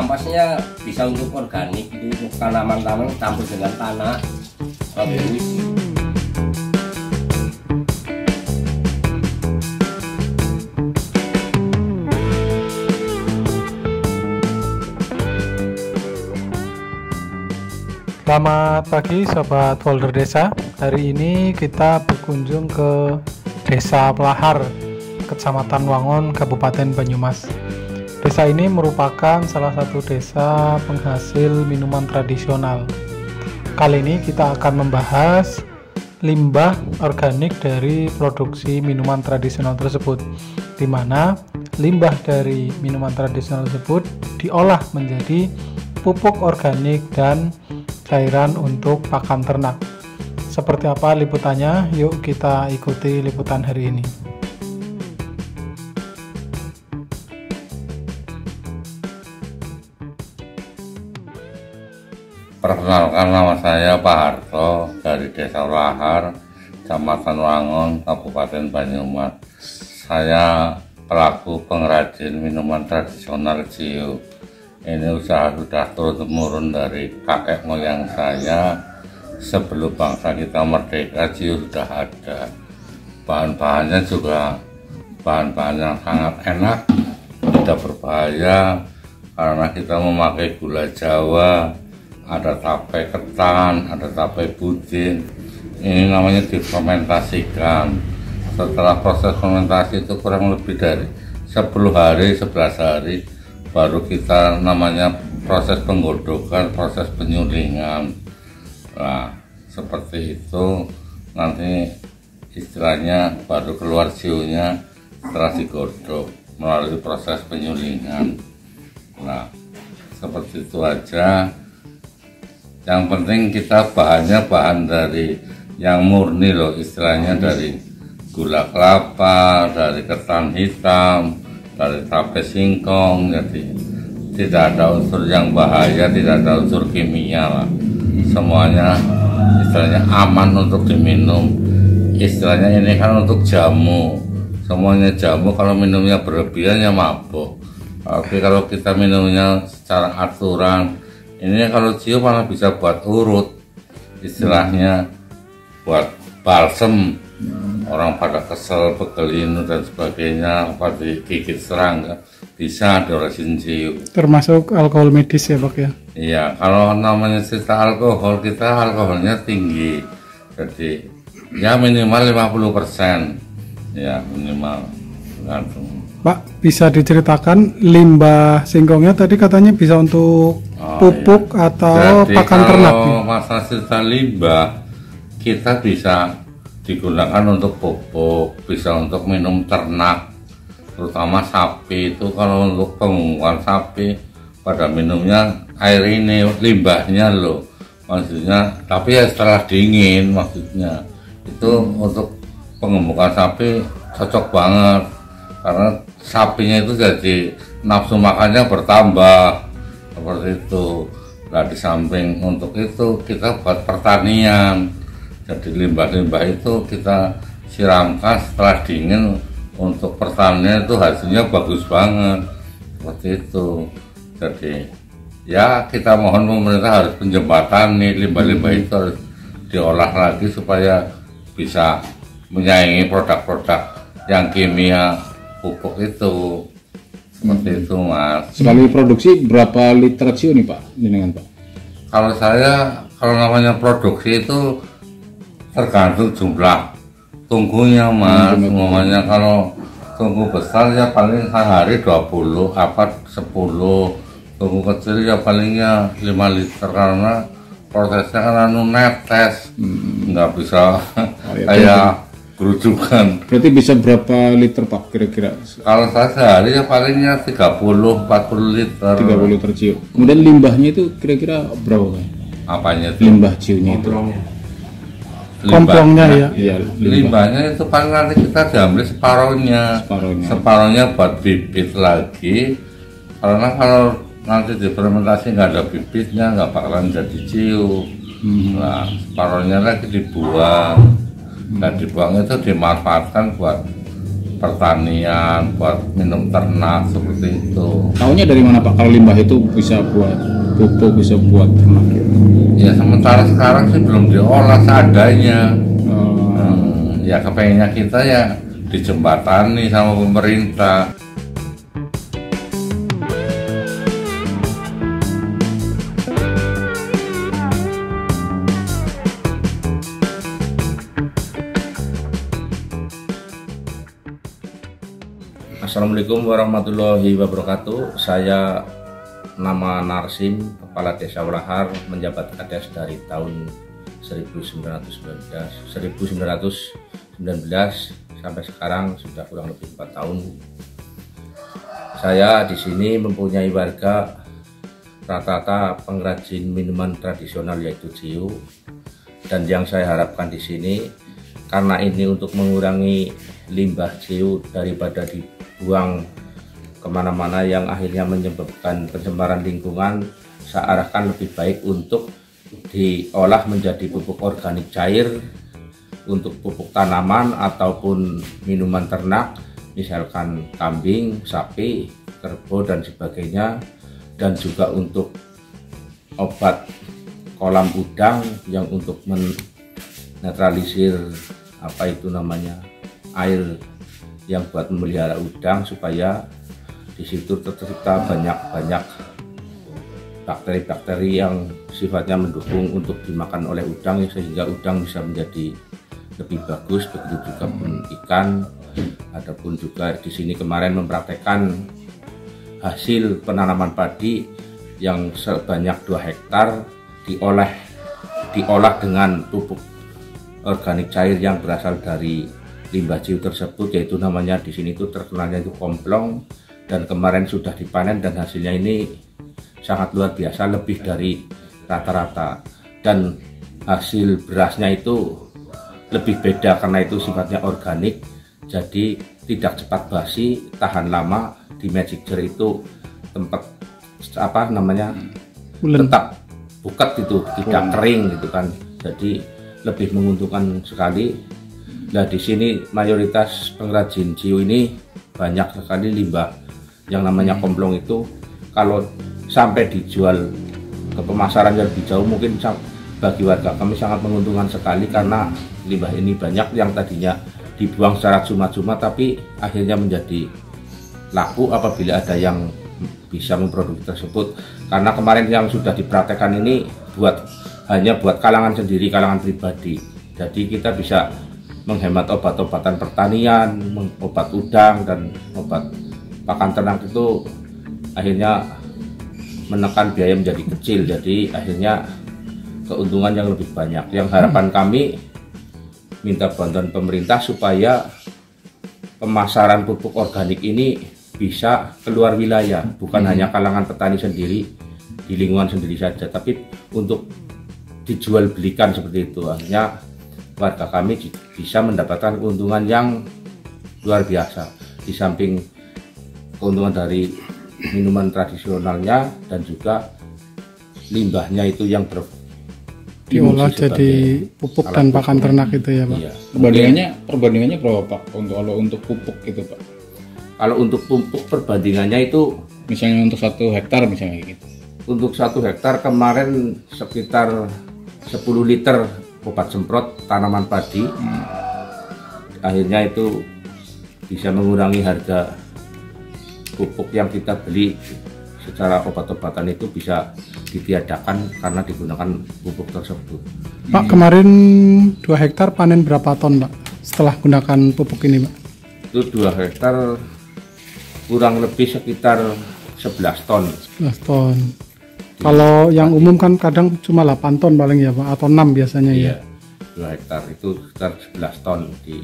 ampasnya bisa untuk organik, itu untuk tanaman-tanaman campur dengan tanah. Selamat pagi Sobat Folder Desa. Hari ini kita berkunjung ke Desa Plahar, Kecamatan Wangon, Kabupaten Banyumas. Desa ini merupakan salah satu desa penghasil minuman tradisional. Kali ini kita akan membahas limbah organik dari produksi minuman tradisional tersebut, di mana limbah dari minuman tradisional tersebut diolah menjadi pupuk organik dan cairan untuk pakan ternak. Seperti apa liputannya? Yuk kita ikuti liputan hari ini. Perkenalkan, nama saya Pak Harto dari Desa Plahar, Kecamatan Wangon, Kabupaten Banyumas. Saya pelaku pengrajin minuman tradisional Ciu. Ini usaha sudah turun-temurun dari kakek moyang saya. Sebelum bangsa kita merdeka, Ciu sudah ada. Bahan-bahannya juga bahan-bahan yang sangat enak, tidak berbahaya karena kita memakai gula Jawa, ada tape ketan, ada tape budin. Ini namanya difermentasikan. Setelah proses fermentasi itu kurang lebih dari 10 hari, 11 hari, baru kita namanya proses penggodokan, proses penyulingan. Nah, seperti itu nanti istilahnya baru keluar ciunya setelah digodok melalui proses penyulingan. Nah, seperti itu aja. Yang penting kita bahannya bahan dari yang murni loh, istilahnya dari gula kelapa, dari ketan hitam, dari tape singkong. Jadi tidak ada unsur yang bahaya, tidak ada unsur kimia lah. Semuanya istilahnya aman untuk diminum. Istilahnya ini kan untuk jamu, semuanya jamu. Kalau minumnya berlebihan ya mabuk. Tapi kalau kita minumnya secara aturan, ini kalau ciu malah bisa buat urut, istilahnya buat balsem. Orang pada kesel, pegelinu dan sebagainya, apa digigit serangga, bisa diolesin ciu. Termasuk alkohol medis ya Pak ya? Iya, kalau namanya cerita alkohol, kita alkoholnya tinggi. Jadi ya minimal 50%. Ya minimal. Pak, bisa diceritakan limbah singkongnya tadi katanya bisa untuk pupuk atau jadi pakan ternak? Kalau masalah cerita limbah, kita bisa digunakan untuk pupuk, bisa untuk minum ternak, terutama sapi. Itu kalau untuk pengungkuan sapi pada minumnya air ini, limbahnya loh maksudnya, tapi ya setelah dingin maksudnya. Itu untuk pengembukan sapi cocok banget karena sapinya itu jadi nafsu makannya bertambah seperti itu. Nah, di samping untuk itu kita buat pertanian. Jadi limbah-limbah itu kita siramkan setelah dingin, untuk pertanian itu hasilnya bagus banget seperti itu. Jadi ya kita mohon pemerintah harus menjembatani limbah-limbah itu, harus diolah lagi supaya bisa menyaingi produk-produk yang kimia pupuk itu. Seperti itu Mas. Sekali produksi berapa liter ciu nih Pak? Dengan Pak? Kalau saya, kalau namanya produksi itu tergantung jumlah tungkunya Mas. Semuanya kalau tungku besar ya paling sehari 20 apa 10. Tungku kecil ya palingnya 5 liter karena prosesnya kan netes, nggak bisa kayak gerujukan. Berarti bisa berapa liter Pak kira-kira? Kalau saya sehari ya palingnya 30-40 liter. 30 liter ciu. Kemudian limbahnya itu kira-kira berapa Pak? Apanya itu? Limbah ciunya itu. Komplongnya ya? Iya, limbahnya itu paling nanti kita diambil separohnya buat bibit lagi. Karena kalau nanti difermentasi nggak ada bibitnya, nggak bakalan jadi ciu. Nah, separohnya lagi dibuang. Dan dibuang itu dimanfaatkan buat pertanian, buat minum ternak seperti itu. Taunya dari mana Pak kalau limbah itu bisa buat pupuk, bisa buat ternak gitu? Ya sementara sekarang sih belum diolah seadanya. Ya kepengennya kita ya dijembatani sama pemerintah. Assalamualaikum warahmatullahi wabarakatuh. Saya nama Narsim, Kepala Desa Walahar, menjabat Kades dari tahun 1919 sampai sekarang sudah kurang lebih 4 tahun. Saya di sini mempunyai warga rata-rata pengrajin minuman tradisional yaitu ciu, dan yang saya harapkan di sini karena ini untuk mengurangi limbah ciu daripada dibuang kemana-mana yang akhirnya menyebabkan pencemaran lingkungan, saya arahkan lebih baik untuk diolah menjadi pupuk organik cair untuk pupuk tanaman ataupun minuman ternak, misalkan kambing, sapi, kerbau dan sebagainya, dan juga untuk obat kolam udang yang untuk menetralisir air yang buat memelihara udang supaya di situ tercipta banyak bakteri-bakteri yang sifatnya mendukung untuk dimakan oleh udang, sehingga udang bisa menjadi lebih bagus. Begitu juga pun ikan. Adapun juga di sini kemarin mempraktekkan hasil penanaman padi yang sebanyak 2 hektar diolah dengan pupuk organik cair yang berasal dari limbah ciu tersebut, yaitu namanya di sini itu terkenalnya itu komplong, dan kemarin sudah dipanen dan hasilnya ini sangat luar biasa, lebih dari rata-rata, dan hasil berasnya itu lebih beda karena itu sifatnya organik, jadi tidak cepat basi, tahan lama. Di Magic Jar itu tempat tetap buket itu, tidak kering gitu kan, jadi lebih menguntungkan sekali. Nah di sini mayoritas pengrajin ciu ini banyak sekali limbah yang namanya komplong itu. Kalau sampai dijual ke pemasaran yang lebih jauh, mungkin bagi warga kami sangat menguntungkan sekali, karena limbah ini banyak yang tadinya dibuang secara cuma-cuma tapi akhirnya menjadi laku apabila ada yang bisa memproduksi tersebut. Karena kemarin yang sudah dipraktekkan ini hanya buat kalangan sendiri, kalangan pribadi, jadi kita bisa menghemat obat-obatan pertanian, obat udang dan obat pakan ternak, itu akhirnya menekan biaya menjadi kecil, jadi akhirnya keuntungan yang lebih banyak. Yang harapan kami minta bantuan pemerintah supaya pemasaran pupuk organik ini bisa keluar wilayah, bukan hanya kalangan petani sendiri di lingkungan sendiri saja, tapi untuk dijual belikan seperti itu. Akhirnya warga kami bisa mendapatkan keuntungan yang luar biasa, di samping keuntungan dari minuman tradisionalnya dan juga limbahnya itu yang diolah jadi pupuk dan pakan ternak itu ya Pak. Iya. Perbandingannya berapa Pak untuk pupuk itu Pak? Kalau untuk pupuk perbandingannya itu misalnya untuk 1 hektar misalnya gitu. Untuk 1 hektar kemarin sekitar 10 liter obat semprot tanaman padi. Akhirnya itu bisa mengurangi harga pupuk yang kita beli secara obat-obatan, itu bisa ditiadakan karena digunakan pupuk tersebut. Pak, kemarin 2 hektar panen berapa ton Pak setelah gunakan pupuk ini Pak? Itu 2 hektar kurang lebih sekitar 11 ton. 11 ton. Kalau yang umum kan kadang cuma 8 ton paling ya Pak, atau 6 biasanya. Iya, ya. 2 hektar itu sekitar 11 ton di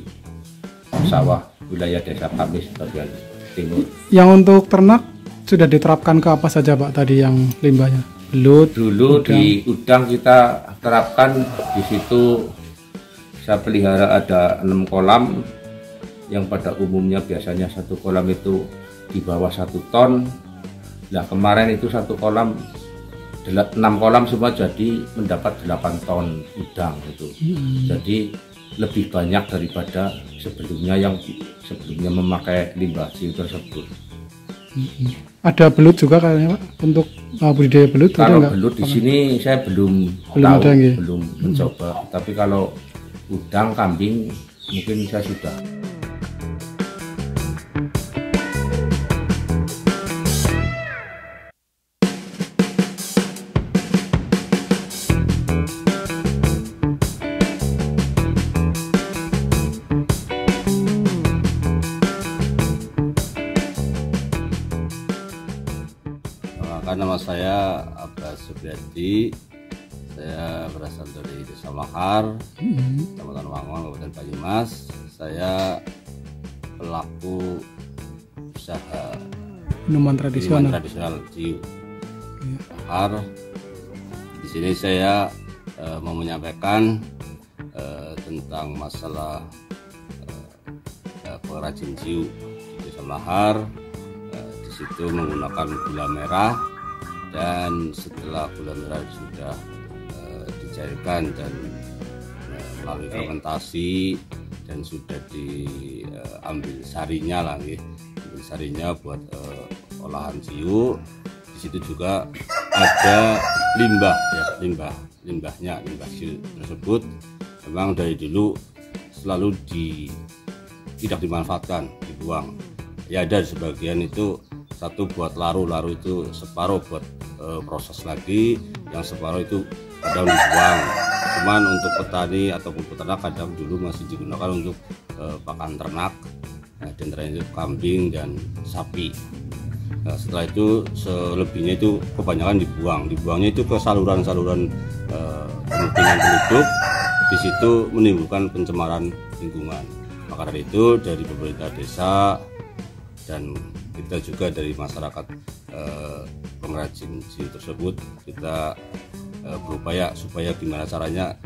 sawah wilayah desa kami bagian timur. Yang untuk ternak sudah diterapkan ke apa saja Pak tadi yang limbahnya? Belut, dulu udang. Di udang kita terapkan, di situ saya pelihara ada 6 kolam yang pada umumnya biasanya 1 kolam itu di bawah 1 ton. Nah kemarin itu 1 kolam 6 kolam semua jadi mendapat 8 ton udang itu. Jadi lebih banyak daripada sebelumnya memakai limbah ciu tersebut. Ada belut juga kayaknya Pak untuk budidaya belut? Kalau ada belut di sini saya belum tahu, ada, belum mencoba. Tapi kalau udang, kambing mungkin saya sudah. Nama saya Abbas Supriyadi, saya berasal dari Desa Lahar, Kecamatan Wangon, Kabupaten Banyumas. Saya pelaku usaha minuman tradisional ciu Lahar. Di sini saya mau menyampaikan tentang masalah pengrajin ciu di Desa Lahar. Di situ menggunakan gula merah. Dan setelah gula merah sudah dicairkan dan melalui fermentasi dan sudah diambil sarinya lagi, ambil sarinya buat olahan ciu. Di situ juga ada limbah ciu tersebut. Memang dari dulu selalu tidak dimanfaatkan, dibuang. Ya ada sebagian itu, satu buat laru itu separuh buat proses lagi, yang separuh itu kadang dibuang. Cuman untuk petani ataupun peternak kadang dulu masih digunakan untuk pakan ternak, dan terakhir itu kambing dan sapi. Nah, setelah itu selebihnya itu kebanyakan dibuangnya itu ke saluran-saluran pemukiman penduduk. Di situ menimbulkan pencemaran lingkungan. Maka dari itu dari pemerintah desa dan kita juga dari masyarakat pengrajin ciu tersebut, kita berupaya supaya gimana caranya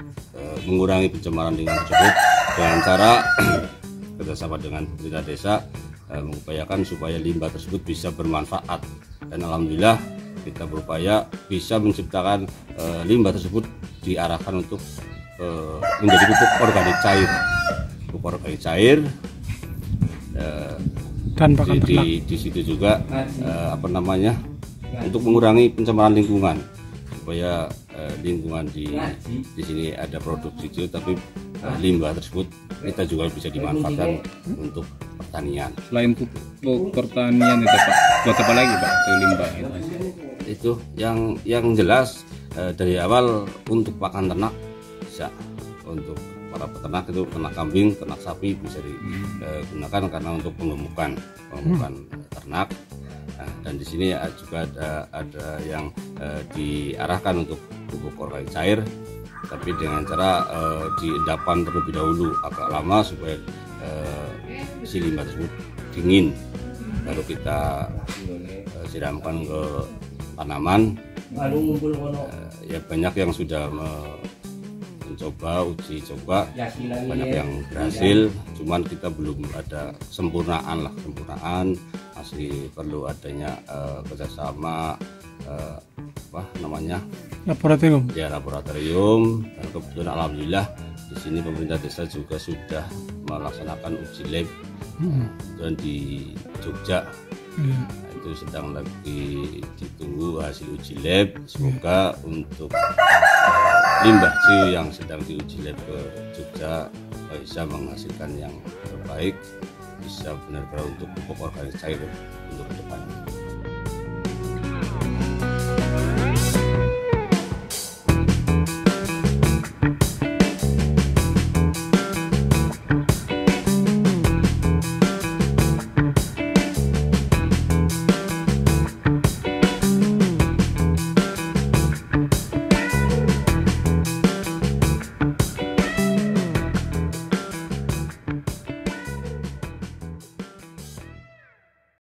mengurangi pencemaran lingkungan tersebut dengan cara kerjasama dengan pemerintah desa, mengupayakan supaya limbah tersebut bisa bermanfaat. Dan alhamdulillah kita berupaya bisa menciptakan limbah tersebut diarahkan untuk menjadi pupuk organik cair. Dan pakan ternak. Di situ juga untuk mengurangi pencemaran lingkungan, supaya lingkungan di sini ada produksi ciu, tapi limbah tersebut kita juga bisa dimanfaatkan untuk pertanian. Selain pupuk pertanian itu Pak, buat apa lagi Pak itu limbah itu? Yang jelas dari awal untuk pakan ternak bisa, untuk para peternak itu ternak kambing, ternak sapi bisa digunakan karena untuk pengemukan ternak. Nah, dan di sini juga ada yang diarahkan untuk pupuk organik cair, tapi dengan cara diendapan terlebih dahulu agak lama supaya si limbah tersebut dingin, baru kita siramkan ke tanaman. Ya banyak yang sudah uji coba, banyak yang berhasil, cuman kita belum ada sempurnaan, masih perlu adanya kerjasama laboratorium. Dan kebetulan alhamdulillah di sini pemerintah desa juga sudah melaksanakan uji lab dan di Jogja. Itu sedang lagi ditunggu hasil uji lab. Semoga untuk limbah ciu yang sedang diuji lab ke Jogja bisa menghasilkan yang terbaik, bisa benar-benar untuk pupuk organik cair untuk ke depan.